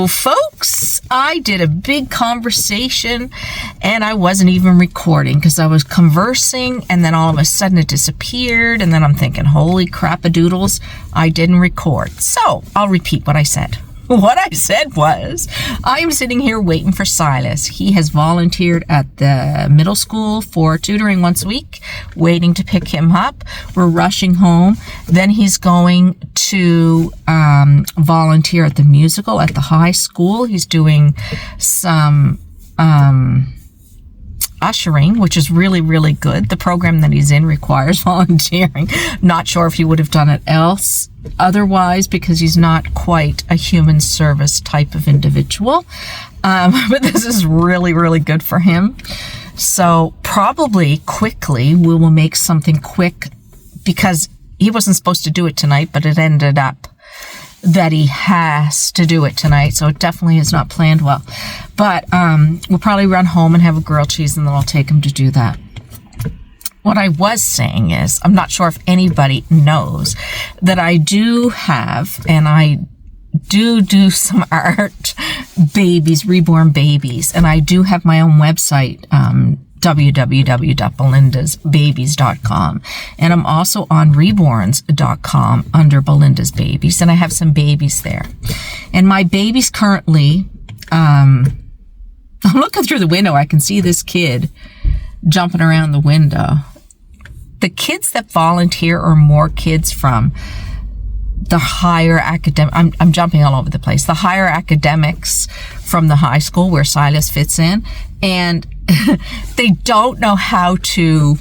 So, folks, I did a big conversation and I wasn't even recording because I was conversing and then all of a sudden it disappeared. And then I'm thinking, holy crap-a-doodles, I didn't record. So, I'll repeat what I said. What I said was, I'm sitting here waiting for Silas. He has volunteered at the middle school for tutoring once a week, waiting to pick him up. We're rushing home. Then he's going to volunteer at the musical at the high school. He's doing some ushering, which is really, really good. The program that he's in requires volunteering. Not sure if he would have done it otherwise because he's not quite a human service type of individual. But this is really, really good for him. So probably quickly we will make something quick because he wasn't supposed to do it tonight, but it ended up that he has to do it tonight, so it definitely is not planned well. But we'll probably run home and have a grilled cheese, and then I'll take him to do that. What I was saying is, I'm not sure if anybody knows that I do have, and I do some art babies, reborn babies, and I do have my own website, www.belindasbabies.com, and I'm also on reborns.com under Belinda's Babies, and I have some babies there. And my babies currently, I'm looking through the window, I can see this kid jumping around the window. The kids that volunteer are more kids from the higher academic, I'm jumping all over the place, the higher academics from the high school where Silas fits in, and they don't know how to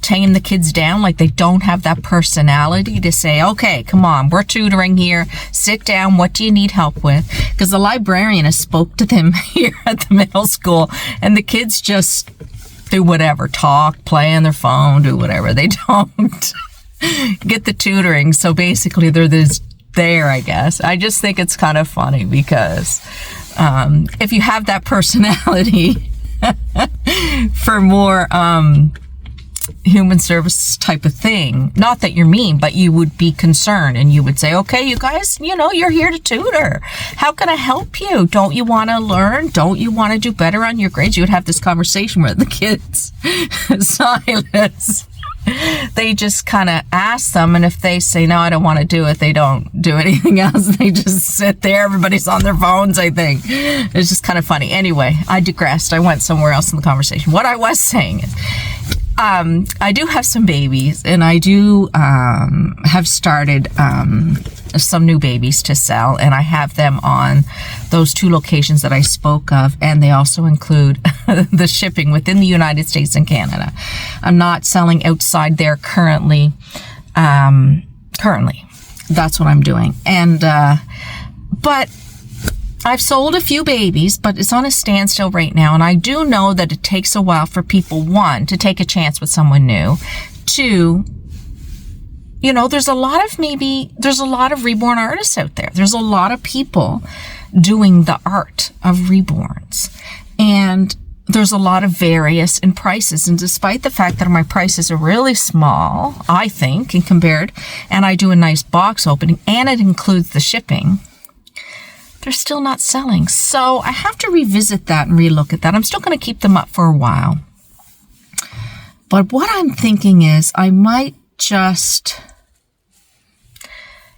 tame the kids down. Like, they don't have that personality to say, okay, come on, we're tutoring here, sit down, what do you need help with? Because the librarian has spoke to them here at the middle school, and the kids just do whatever, talk, play on their phone, do whatever. They don't get the tutoring. So basically they're there, I guess. I just think it's kind of funny because if you have that personality for more human service type of thing, not that you're mean, but you would be concerned and you would say, okay, you guys, you're here to tutor. How can I help you? Don't you want to learn? Don't you want to do better on your grades? You would have this conversation with the kids. Silas. They just kind of ask them, and if they say, no, I don't want to do it, they don't do anything else. They just sit there. Everybody's on their phones, I think. It's just kind of funny. Anyway, I digressed. I went somewhere else in the conversation. What I was saying is, I do have some babies, and I do have started some new babies to sell, and I have them on those 2 locations that I spoke of, and they also include the shipping within the United States and Canada. I'm not selling outside there currently. That's what I'm doing. And but I've sold a few babies, but it's on a standstill right now. And I do know that it takes a while for people, 1, to take a chance with someone new, 2, there's a lot of reborn artists out there. There's a lot of people doing the art of reborns. And there's a lot of various in prices. And despite the fact that my prices are really small, I think, and compared, and I do a nice box opening, and it includes the shipping, they're still not selling. So I have to revisit that and relook at that. I'm still going to keep them up for a while. But what I'm thinking is I might just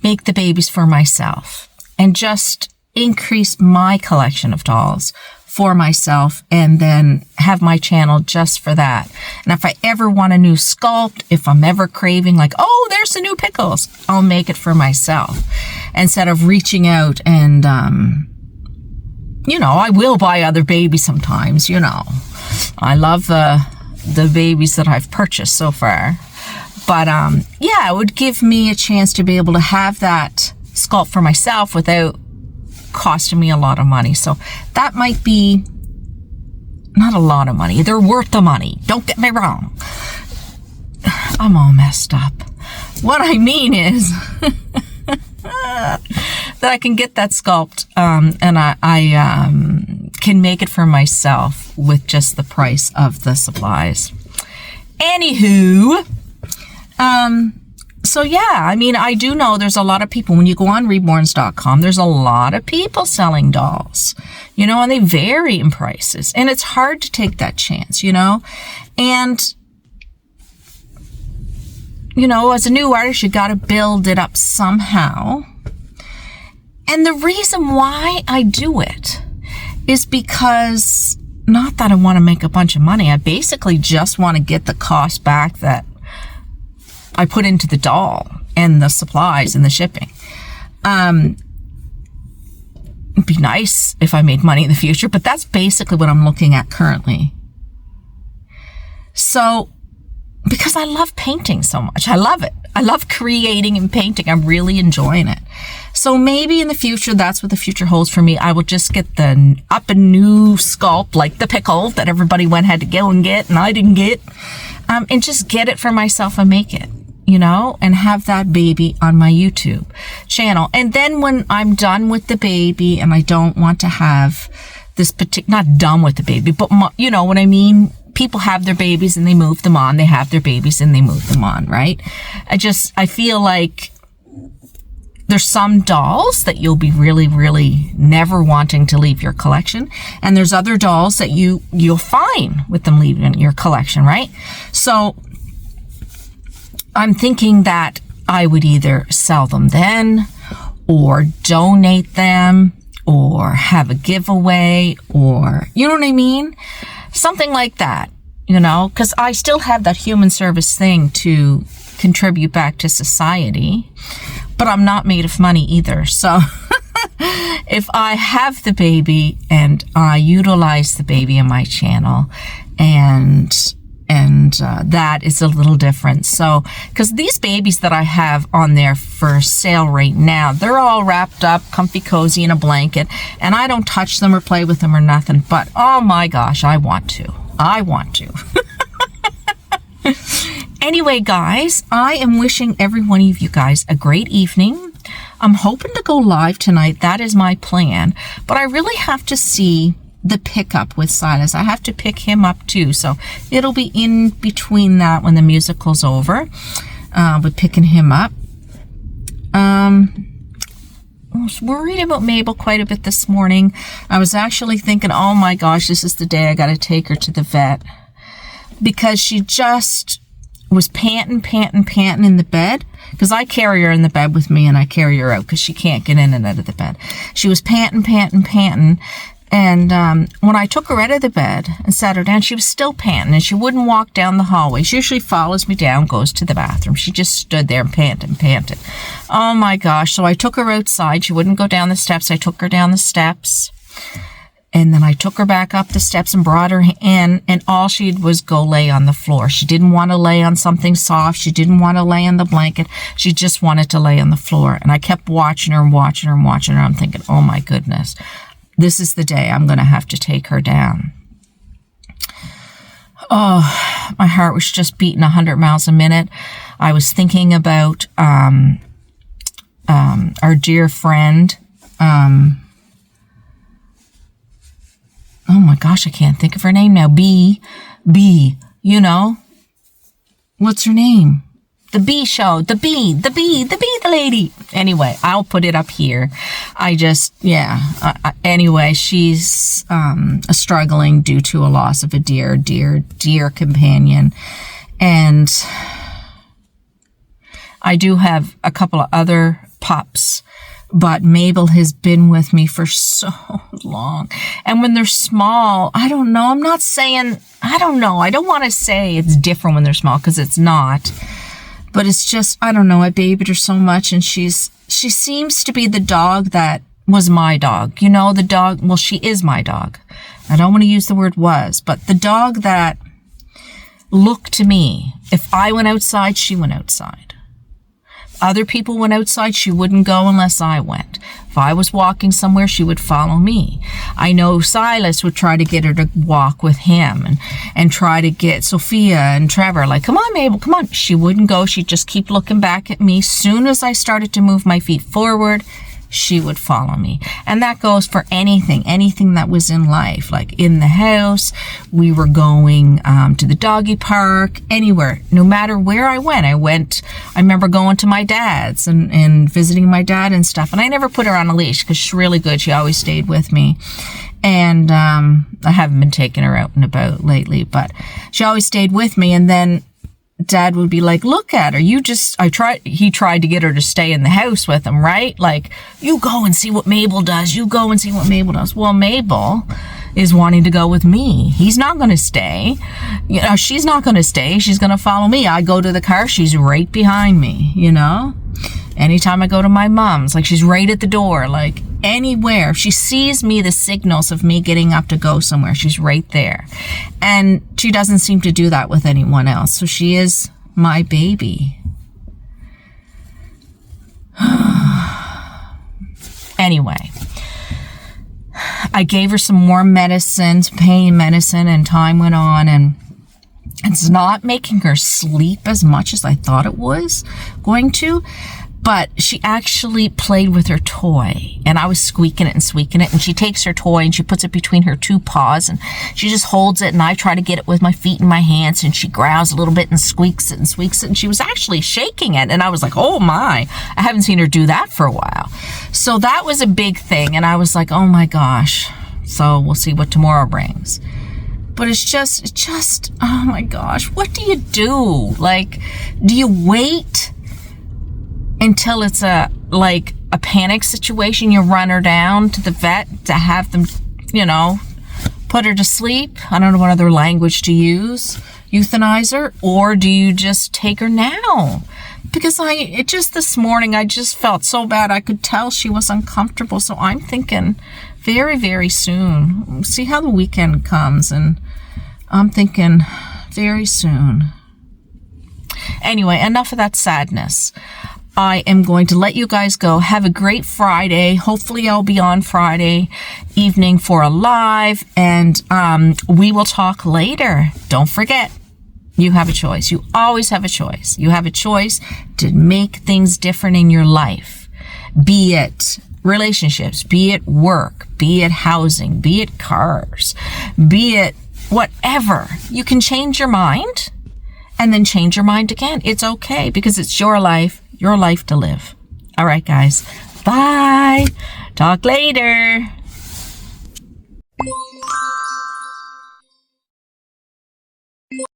make the babies for myself and just increase my collection of dolls for myself and then have my channel just for that. And if I ever want a new sculpt, if I'm ever craving like, oh, there's the new pickles, I'll make it for myself instead of reaching out and, I will buy other babies sometimes, I love the babies that I've purchased so far. But, it would give me a chance to be able to have that sculpt for myself without costing me a lot of money. So that might be not a lot of money. They're worth the money. Don't get me wrong. I'm all messed up. What I mean is that I can get that sculpt and I can make it for myself with just the price of the supplies. Anywho, So yeah, I mean, I do know there's a lot of people, when you go on reborns.com, there's a lot of people selling dolls, you know, and they vary in prices, and it's hard to take that chance, you know, and, you know, as a new artist, you got to build it up somehow. And the reason why I do it is because, not that I want to make a bunch of money, I basically just want to get the cost back that I put into the doll and the supplies and the shipping. It'd be nice if I made money in the future, but that's basically what I'm looking at currently. So, because I love painting so much. I love it. I love creating and painting. I'm really enjoying it. So maybe in the future, that's what the future holds for me. I will just get a new sculpt, like the pickle that everybody had to go and get, and I didn't get, and just get it for myself and make it, you know, and have that baby on my YouTube channel. And then when I'm done with the baby and I don't want to have this particular, not done with the baby, but you know what I mean? People have their babies and they move them on. They have their babies and they move them on, right? I feel like there's some dolls that you'll be really, really never wanting to leave your collection. And there's other dolls that you'll fine with them leaving your collection, right? So I'm thinking that I would either sell them then, or donate them, or have a giveaway, or, you know what I mean? Something like that, you know, because I still have that human service thing to contribute back to society, but I'm not made of money either. So if I have the baby and I utilize the baby in my channel, and that is a little different. So, because these babies that I have on there for sale right now, they're all wrapped up, comfy, cozy in a blanket, and I don't touch them or play with them or nothing, but oh my gosh, I want to. Anyway, guys, I am wishing every one of you guys a great evening. I'm hoping to go live tonight. That is my plan, but I really have to see the pickup with Silas. I have to pick him up too, so it'll be in between that when the musical's over, with picking him up. I was worried about Mabel quite a bit this morning. I was actually thinking, oh my gosh, this is the day I gotta take her to the vet, because she just was panting in the bed, because I carry her in the bed with me and I carry her out because she can't get in and out of the bed. She was panting. And when I took her out of the bed and sat her down, she was still panting, and she wouldn't walk down the hallway. She usually follows me down, goes to the bathroom. She just stood there and panted. Oh my gosh. So I took her outside. She wouldn't go down the steps. I took her down the steps, and then I took her back up the steps and brought her in, and all she did was go lay on the floor. She didn't want to lay on something soft. She didn't want to lay on the blanket. She just wanted to lay on the floor. And I kept watching her. I'm thinking, oh my goodness, this is the day I'm going to have to take her down. Oh, my heart was just beating 100 miles a minute. I was thinking about our dear friend. Oh my gosh, I can't think of her name now. B, you know, what's her name? The Bee Show, the lady. Anyway, I'll put it up here. Anyway, she's struggling due to a loss of a dear companion. And I do have a couple of other pups, but Mabel has been with me for so long. And when they're small, I don't know. I don't want to say it's different when they're small, because it's not. But it's just, I don't know, I babied her so much, and she seems to be the dog that was my dog. You know, the dog, well, she is my dog. I don't want to use the word was, but the dog that looked to me. If I went outside, she went outside. Other people went outside, she wouldn't go unless I went. If I was walking somewhere, she would follow me. I know Silas would try to get her to walk with him, and try to get Sophia and Trevor, like, come on, Mabel, come on. She wouldn't go. She'd just keep looking back at me. Soon as I started to move my feet forward, she would follow me. And that goes for anything that was in life, like in the house. We were going to the doggy park, anywhere, no matter where I went. I remember going to my dad's and visiting my dad and stuff. And I never put her on a leash because she's really good. She always stayed with me. And I haven't been taking her out and about lately, but she always stayed with me. And then Dad would be like, look at her. He tried to get her to stay in the house with him, right? Like, you go and see what Mabel does. You go and see what Mabel does. Well, Mabel is wanting to go with me. He's not going to stay. You know, she's not going to stay. She's going to follow me. I go to the car. She's right behind me, you know? Anytime I go to my mom's, like, she's right at the door, like, anywhere. If she sees me, the signals of me getting up to go somewhere, she's right there. And she doesn't seem to do that with anyone else. So she is my baby. Anyway, I gave her some more medicine, pain medicine, and time went on, and it's not making her sleep as much as I thought it was going to. But she actually played with her toy, and I was squeaking it, and she takes her toy and she puts it between her two paws, and she just holds it, and I try to get it with my feet and my hands, and she growls a little bit and squeaks it, and she was actually shaking it, and I was like, oh my, I haven't seen her do that for a while. So that was a big thing, and I was like, oh my gosh. So we'll see what tomorrow brings. But it's just, oh my gosh, what do you do? Like, do you wait until it's a panic situation? You run her down to the vet to have them, you know, put her to sleep? I don't know what other language to use. Euthanize her? Or do you just take her now? Because this morning, I just felt so bad. I could tell she was uncomfortable. So I'm thinking very, very soon. We'll see how the weekend comes. And I'm thinking very soon. Anyway, enough of that sadness. I am going to let you guys go. Have a great Friday. Hopefully I'll be on Friday evening for a live, and we will talk later. Don't forget, you have a choice. You always have a choice. You have a choice to make things different in your life. Be it relationships, be it work, be it housing, be it cars, be it whatever. You can change your mind and then change your mind again. It's okay, because it's your life to live. All right, guys. Bye. Talk later.